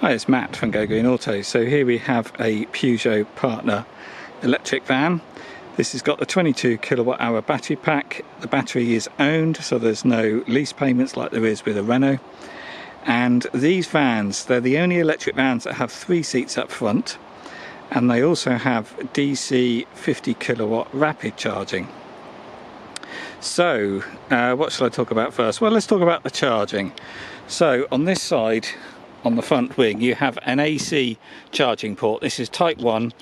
Hi, it's Matt from Go Green Auto. So here we have a Peugeot Partner electric van. This has got the 22 kilowatt hour battery pack. The battery is owned, so there's no lease payments like there is with a Renault. And these vans, they're the only electric vans that have 3 seats up front, and they also have DC 50 kilowatt rapid charging. So what shall I talk about first? Well, let's talk about the charging. So on this side, on the front wing, you have an AC charging port. This is type 1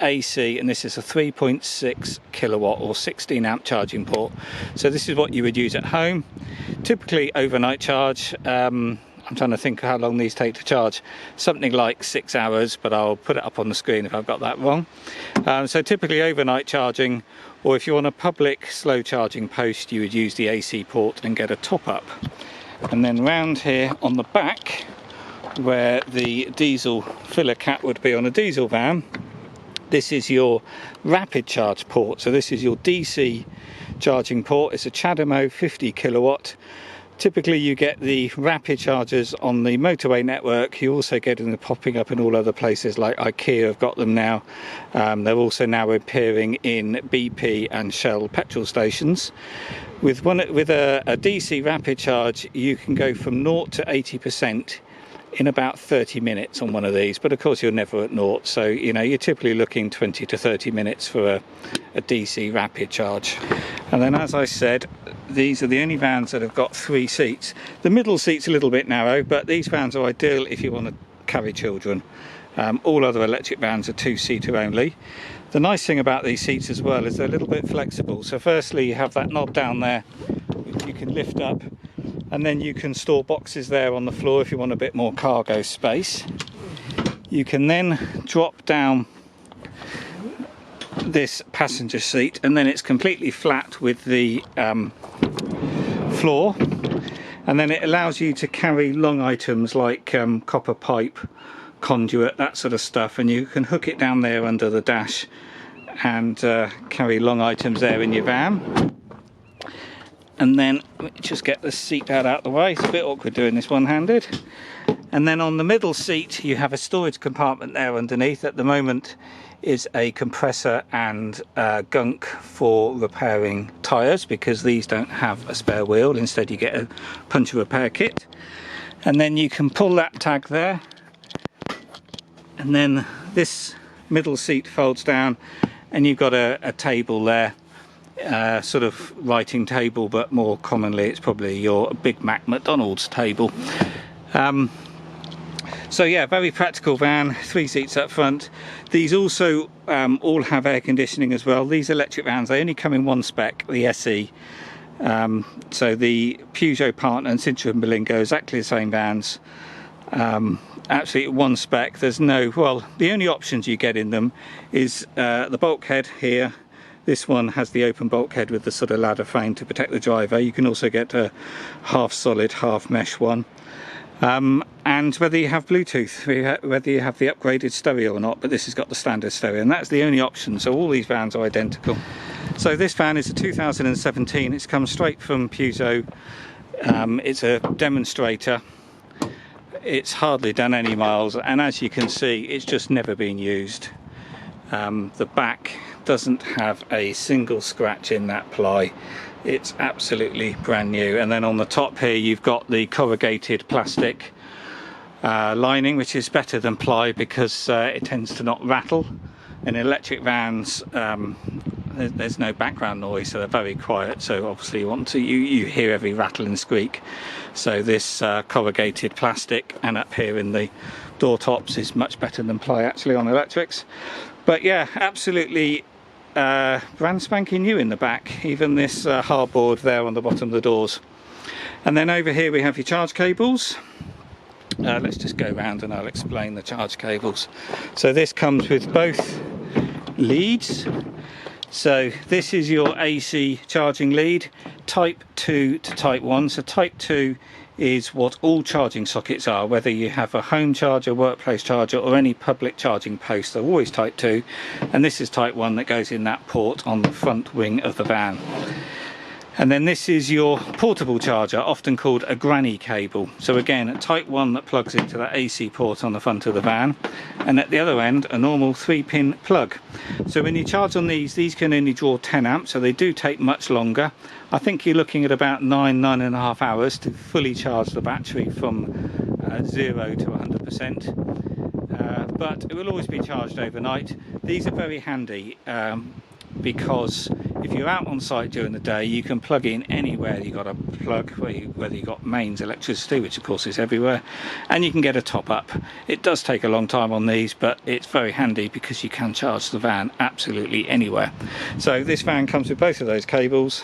AC, and this is a 3.6 kilowatt or 16 amp charging port. So this is what you would use at home, typically overnight charge. I'm trying to think how long these take to charge. Something like 6 hours, but I'll put it up on the screen if I've got that wrong. So typically overnight charging, or if you're on a public slow charging post, you would use the AC port and get a top up. And then round here on the back, where the diesel filler cap would be on a diesel van, this is your rapid charge port. So this is your DC charging port. It's a CHAdeMO 50 kilowatt. Typically you get the rapid chargers on the motorway network. You also get them popping up in all other places, like IKEA have got them now. They're also now appearing in BP and Shell petrol stations. With a DC rapid charge, you can go from 0 to 80% in about 30 minutes on one of these, but of course you're never at 0, so you know you're typically looking 20 to 30 minutes for a DC rapid charge. And then, as I said, these are the only vans that have got 3 seats. The middle seat's a little bit narrow, but these vans are ideal if you want to carry children. All other electric vans are 2-seater only. The nice thing about these seats as well is they're a little bit flexible. So firstly, you have that knob down there which you can lift up, and then you can store boxes there on the floor if you want a bit more cargo space. You can then drop down this passenger seat, and then it's completely flat with the floor, and then it allows you to carry long items like copper pipe, conduit, that sort of stuff, and you can hook it down there under the dash and carry long items there in your van. And then let me just get the seat pad out of the way. It's a bit awkward doing this one-handed. And then on the middle seat you have a storage compartment there underneath. At the moment is a compressor and gunk for repairing tyres, because these don't have a spare wheel. Instead you get a puncture repair kit. And then you can pull that tag there, and then this middle seat folds down, and you've got a table there. Sort of writing table, but more commonly it's probably your Big Mac McDonald's table. So yeah, very practical van, 3 seats up front. These also all have air conditioning as well. These electric vans, they only come in one spec, the SE. So the Peugeot Partner and Citroën Berlingo, exactly the same vans. Absolutely one spec. There's no, well, the only options you get in them is the bulkhead here. This one has the open bulkhead with the sort of ladder frame to protect the driver. You can also get a half solid, half mesh one. And whether you have Bluetooth, whether you have the upgraded stereo or not, but this has got the standard stereo, and that's the only option. So all these vans are identical. So this van is a 2017. It's come straight from Peugeot. It's a demonstrator. It's hardly done any miles, and as you can see, it's just never been used. The back doesn't have a single scratch in that ply. It's absolutely brand new. And then on the top here you've got the corrugated plastic lining, which is better than ply because it tends to not rattle. In electric vans there's no background noise, so they're very quiet, so obviously you hear every rattle and squeak. So this corrugated plastic, and up here in the door tops, is much better than ply actually on electrics. But yeah, absolutely brand spanking new in the back. Even this hardboard there on the bottom of the doors. And then over here we have your charge cables. Let's just go around and I'll explain the charge cables. So this comes with both leads. So this is your AC charging lead, type 2 to type 1. So type 2 is what all charging sockets are, whether you have a home charger, workplace charger, or any public charging post. They're always type 2, and this is type 1 that goes in that port on the front wing of the van. And then this is your portable charger, often called a granny cable. So again, a type 1 that plugs into that AC port on the front of the van, and at the other end a normal 3-pin plug. So when you charge on these can only draw 10 amps, so they do take much longer. I think you're looking at about 9.5 hours to fully charge the battery from 0 to 100%. But it will always be charged overnight. These are very handy because if you're out on site during the day, you can plug in anywhere you got a plug, whether you got mains electricity, which of course is everywhere, and you can get a top up. It does take a long time on these, but it's very handy because you can charge the van absolutely anywhere. So this van comes with both of those cables.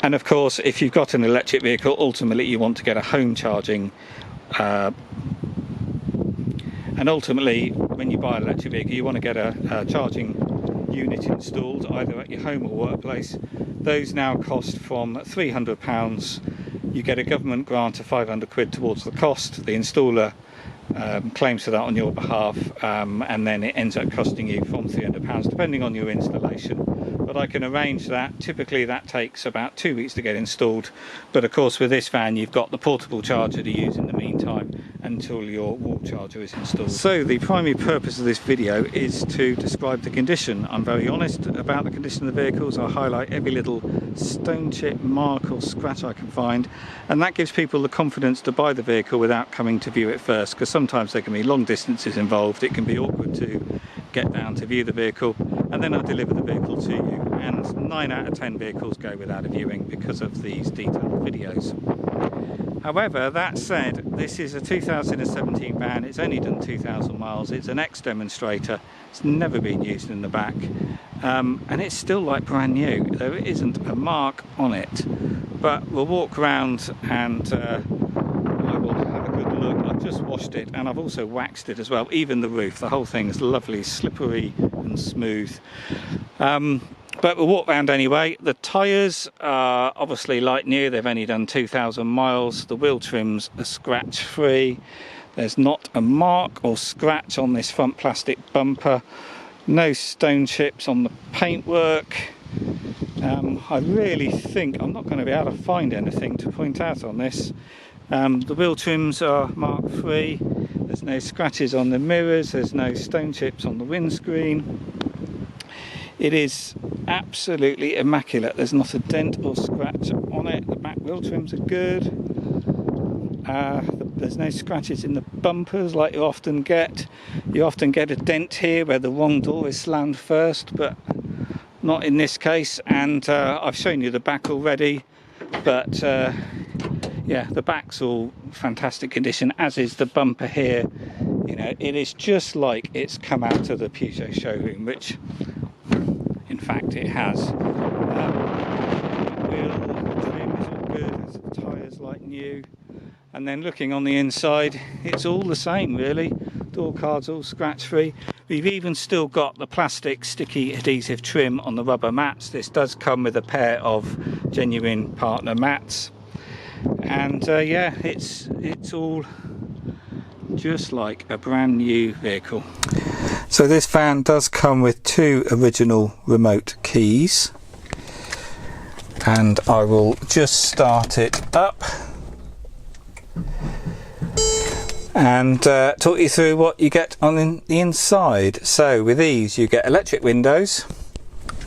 And of course, if you've got an electric vehicle, ultimately you want to get a home charging. And ultimately, when you buy an electric vehicle, you want to get a charging unit installed, either at your home or workplace. Those now cost from £300. You get a government grant of 500 quid towards the cost. The installer claims for that on your behalf, and then it ends up costing you from £300 depending on your installation. But I can arrange that. Typically that takes about 2 weeks to get installed, but of course with this van you've got the portable charger to use in the meantime until your wall charger is installed. So the primary purpose of this video is to describe the condition. I'm very honest about the condition of the vehicles. I highlight every little stone chip, mark or scratch I can find, and that gives people the confidence to buy the vehicle without coming to view it first, because sometimes there can be long distances involved. It can be awkward to get down to view the vehicle, and then I deliver the vehicle to you, and 9 out of 10 vehicles go without a viewing because of these detailed videos. However, that said, this is a 2017 van. It's only done 2,000 miles. It's an ex-demonstrator. It's never been used in the back, and it's still like brand new. There isn't a mark on it, but we'll walk around and I will have a good look. I've just washed it and I've also waxed it as well, even the roof. The whole thing is lovely, slippery and smooth. But we'll walk around anyway. The tyres are obviously like new. They've only done 2,000 miles. The wheel trims are scratch free. There's not a mark or scratch on this front plastic bumper. No stone chips on the paintwork. I really think I'm not going to be able to find anything to point out on this. The wheel trims are mark free. There's no scratches on the mirrors. There's no stone chips on the windscreen. It is absolutely immaculate. There's not a dent or scratch on it. The back wheel trims are good. There's no scratches in the bumpers like you often get. You often get a dent here where the wrong door is slammed first, but not in this case. And I've shown you the back already, but yeah, the back's all fantastic condition, as is the bumper here. You know, it is just like it's come out of the Peugeot showroom, which in fact it has. Wheel trim is all good, the tyres like new, and then looking on the inside, it's all the same really. Door cards all scratch free. We've even still got the plastic sticky adhesive trim on the rubber mats. This does come with a pair of genuine Partner mats, and yeah, it's all just like a brand new vehicle. So this van does come with 2 original remote keys, and I will just start it up and talk you through what you get on the inside. So with these you get electric windows,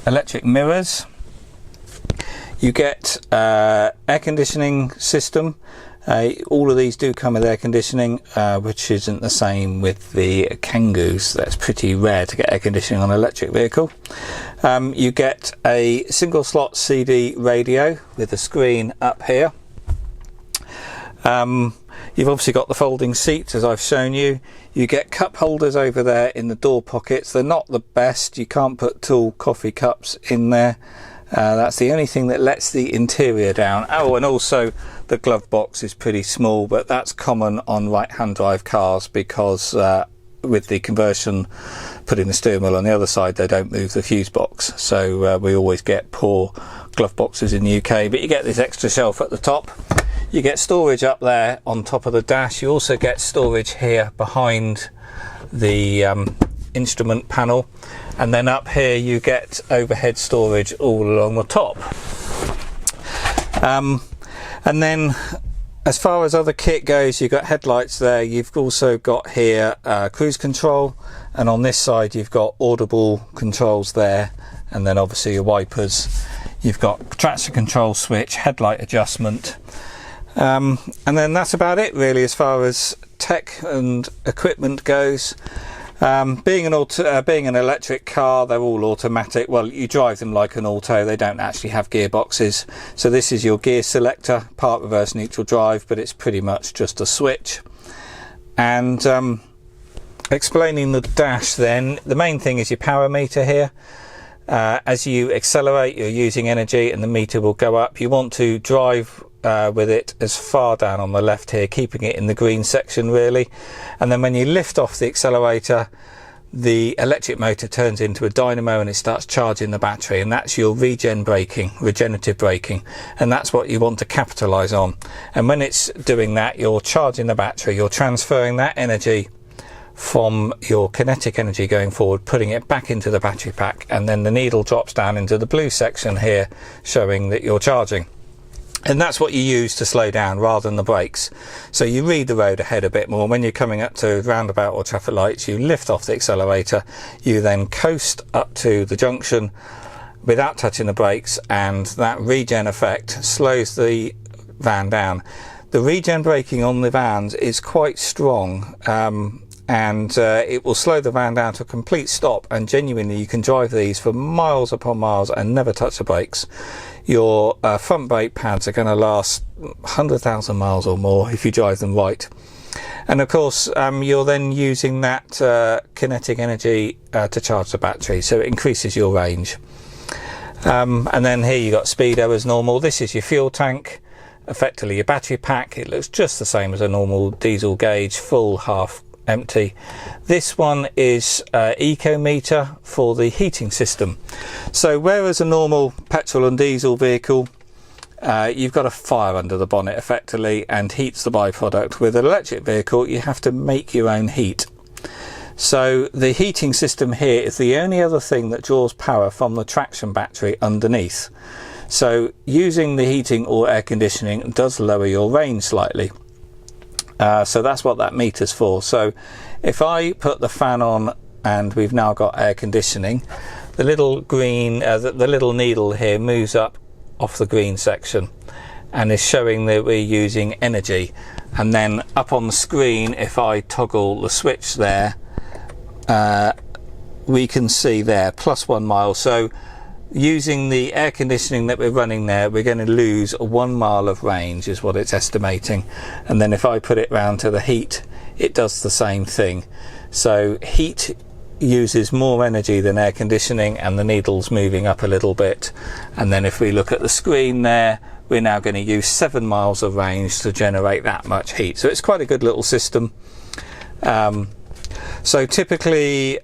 electric mirrors, you get air conditioning system. All of these do come with air conditioning, which isn't the same with the Kangoos. That's pretty rare to get air conditioning on an electric vehicle. You get a single slot CD radio with a screen up here. You've obviously got the folding seats, as I've shown you. You get cup holders over there in the door pockets. They're not the best. You can't put tall coffee cups in there. That's the only thing that lets the interior down. Oh, and also the glove box is pretty small, but that's common on right-hand drive cars because with the conversion, putting the steering wheel on the other side, they don't move the fuse box. So we always get poor glove boxes in the UK, but you get this extra shelf at the top. You get storage up there on top of the dash. You also get storage here behind the instrument panel, and then up here you get overhead storage all along the top. And then as far as other kit goes, you've got headlights there, you've also got here cruise control, and on this side you've got audible controls there, and then obviously your wipers. You've got traction control switch, headlight adjustment, and then that's about it really as far as tech and equipment goes. Being an electric car, they're all automatic. Well, you drive them like an auto, they don't actually have gearboxes. So this is your gear selector, park, reverse, neutral, drive, but it's pretty much just a switch. And explaining the dash then, the main thing is your power meter here. As you accelerate, you're using energy and the meter will go up. You want to drive with it as far down on the left here, keeping it in the green section really, and then when you lift off the accelerator, the electric motor turns into a dynamo and it starts charging the battery, and that's your regenerative braking, and that's what you want to capitalize on. And when it's doing that, you're charging the battery, you're transferring that energy from your kinetic energy going forward, putting it back into the battery pack, and then the needle drops down into the blue section here showing that you're charging. And that's what you use to slow down rather than the brakes. So you read the road ahead a bit more. When you're coming up to roundabout or traffic lights, you lift off the accelerator, you then coast up to the junction without touching the brakes, and that regen effect slows the van down. The regen braking on the vans is quite strong, and it will slow the van down to a complete stop, and genuinely you can drive these for miles upon miles and never touch the brakes. Your front brake pads are going to last 100,000 miles or more if you drive them right. And of course you're then using that kinetic energy to charge the battery, so it increases your range. And then here you got speedo as normal. This is your fuel tank, effectively your battery pack. It looks just the same as a normal diesel gauge, full, half, empty. This one is eco meter for the heating system. So whereas a normal petrol and diesel vehicle, you've got a fire under the bonnet effectively and heats the byproduct, with an electric vehicle you have to make your own heat. So the heating system here is the only other thing that draws power from the traction battery underneath. So using the heating or air conditioning does lower your range slightly. So that's what that meter's for. So if I put the fan on and we've now got air conditioning, the little green, the little needle here moves up off the green section and is showing that we're using energy. And then up on the screen, if I toggle the switch there, we can see there +1 mile. So using the air conditioning that we're running there, we're going to lose 1 mile of range is what it's estimating. And then if I put it round to the heat, it does the same thing. So heat uses more energy than air conditioning, and the needle's moving up a little bit. And then if we look at the screen there, we're now going to use 7 miles of range to generate that much heat. So it's quite a good little system. So typically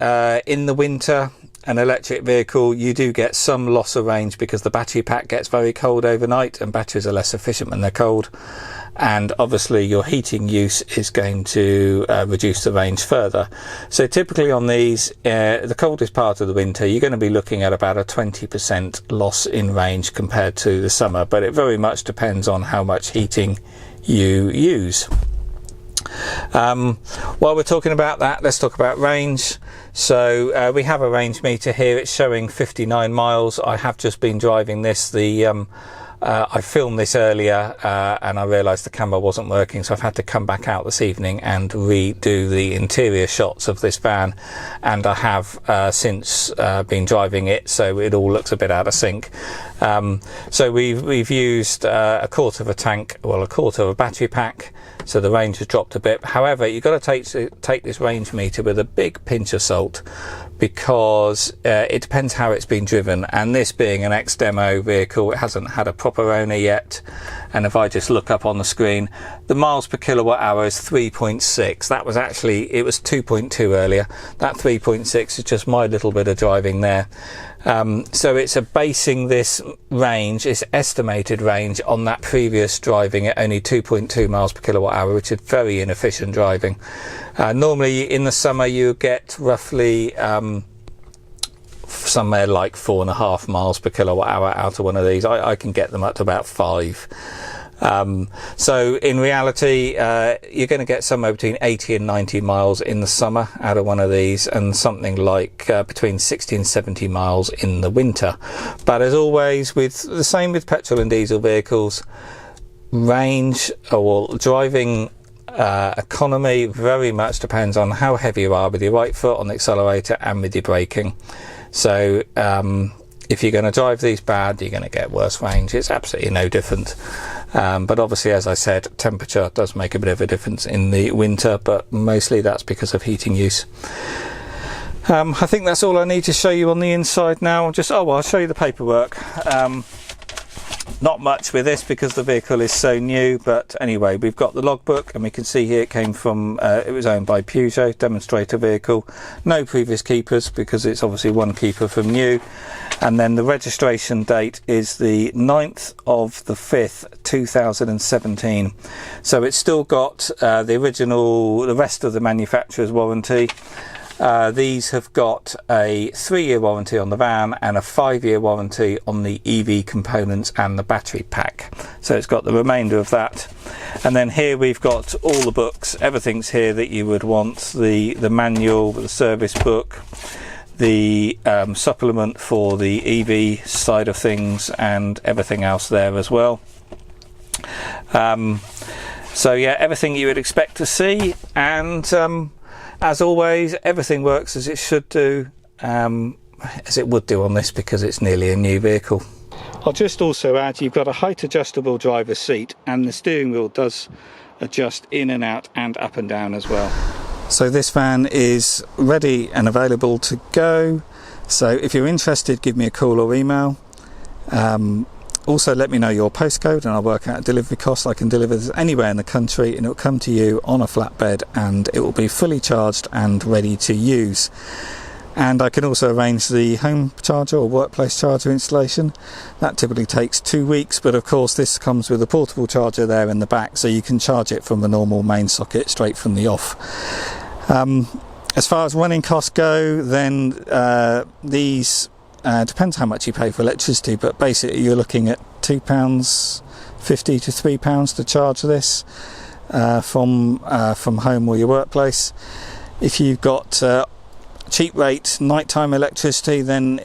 in the winter, an electric vehicle, you do get some loss of range because the battery pack gets very cold overnight, and batteries are less efficient when they're cold, and obviously your heating use is going to reduce the range further. So typically on these, the coldest part of the winter, you're going to be looking at about a 20% loss in range compared to the summer, but it very much depends on how much heating you use. While we're talking about that, let's talk about range. So we have a range meter here. It's showing 59 miles. I have just been driving this. I filmed this earlier and I realised the camera wasn't working, so I've had to come back out this evening and redo the interior shots of this van, and I have since been driving it, so it all looks a bit out of sync. So we've used a quarter of a tank, well, a quarter of a battery pack, so the range has dropped a bit. However, you've got to take this range meter with a big pinch of salt, because it depends how it's been driven, and this being an ex-demo vehicle, it hasn't had a proper owner yet. And if I just look up on the screen, the miles per kilowatt hour is 3.6. That was actually, it was 2.2 earlier. That 3.6 is just my little bit of driving there. So it's basing this range, its estimated range on that previous driving at only 2.2 miles per kilowatt hour, which is very inefficient driving. Normally in the summer you get roughly somewhere like 4.5 miles per kilowatt hour out of one of these. I can get them up to about 5. So in reality, you're going to get somewhere between 80 and 90 miles in the summer out of one of these, and something like between 60 and 70 miles in the winter. But as always, with the same with petrol and diesel vehicles, range or driving economy very much depends on how heavy you are with your right foot on the accelerator and with your braking. So if you're going to drive these bad, you're going to get worse range. It's absolutely no different. But obviously, as I said, temperature does make a bit of a difference in the winter, but mostly that's because of heating use. I think that's all I need to show you on the inside now. I'll show you the paperwork. Not much with this because the vehicle is so new, but anyway, we've got the logbook, and we can see here it came from, it was owned by Peugeot, demonstrator vehicle, no previous keepers because it's obviously one keeper from new. And then the registration date is the 9th of the 5th 2017, so it's still got the rest of the manufacturer's warranty. These have got a 3-year warranty on the van and a 5-year warranty on the EV components and the battery pack. So it's got the remainder of that. And then here we've got all the books. Everything's here that you would want. The manual, the service book, the supplement for the EV side of things, and everything else there as well. So yeah, everything you would expect to see, and as always, everything works as it should do, as it would do on this because it's nearly a new vehicle. I'll just also add, you've got a height adjustable driver's seat, and the steering wheel does adjust in and out and up and down as well. So this van is ready and available to go. So if you're interested, give me a call or email. Also let me know your postcode and I'll work out a delivery cost. I can deliver this anywhere in the country, and it'll come to you on a flatbed, and it will be fully charged and ready to use. And I can also arrange the home charger or workplace charger installation. That typically takes 2 weeks, but of course this comes with a portable charger there in the back, so you can charge it from the normal main socket straight from the off. As far as running costs go, then these depends how much you pay for electricity, but basically you're looking at £2.50 to £3 to charge this from home or your workplace. If you've got cheap rate nighttime electricity, then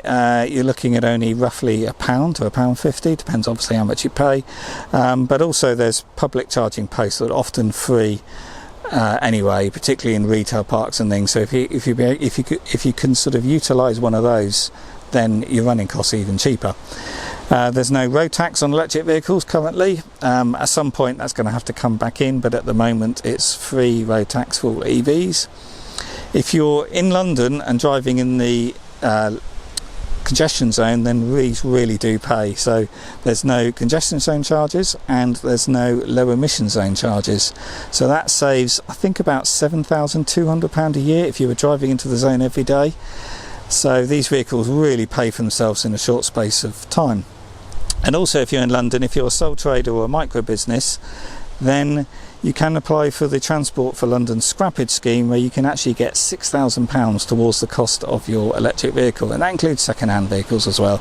you're looking at only roughly £1 to £1.50, depends obviously how much you pay. But also there's public charging posts that are often free anyway, particularly in retail parks and things. So if you can sort of utilise one of those, then your running costs are even cheaper. There's no road tax on electric vehicles currently. At some point that's going to have to come back in, but at the moment it's free road tax for all EVs. If you're in London and driving in the congestion zone, then these really do pay. So there's no congestion zone charges and there's no low emission zone charges. So that saves, I think, about £7,200 a year if you were driving into the zone every day. So these vehicles really pay for themselves in a short space of time. And also if you're in London, if you're a sole trader or a micro business, then you can apply for the Transport for London scrappage scheme, where you can actually get £6,000 towards the cost of your electric vehicle, and that includes second-hand vehicles as well.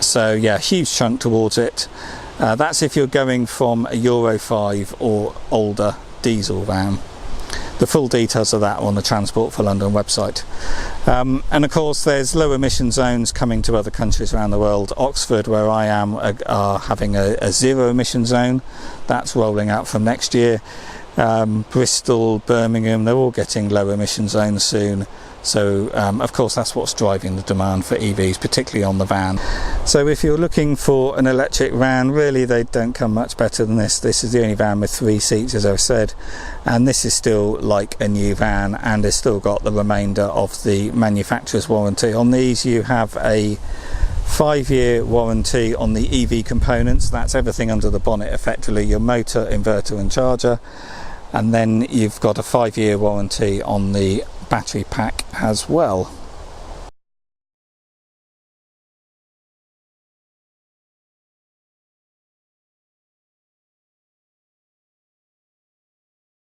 So yeah, huge chunk towards it. That's if you're going from a Euro 5 or older diesel van. The full details of that are on the Transport for London website. And of course there's low emission zones coming to other countries around the world. Oxford, where I am, are having a zero emission zone. That's rolling out from next year. Bristol, Birmingham, they're all getting low emission zones soon. So of course that's what's driving the demand for EVs, particularly on the van. So if you're looking for an electric van, really they don't come much better than this. This is the only van with 3 seats, as I've said, and this is still like a new van, and it's still got the remainder of the manufacturer's warranty. On these you have a 5-year warranty on the EV components. That's everything under the bonnet, effectively your motor, inverter and charger, and then you've got a 5-year warranty on the battery pack as well.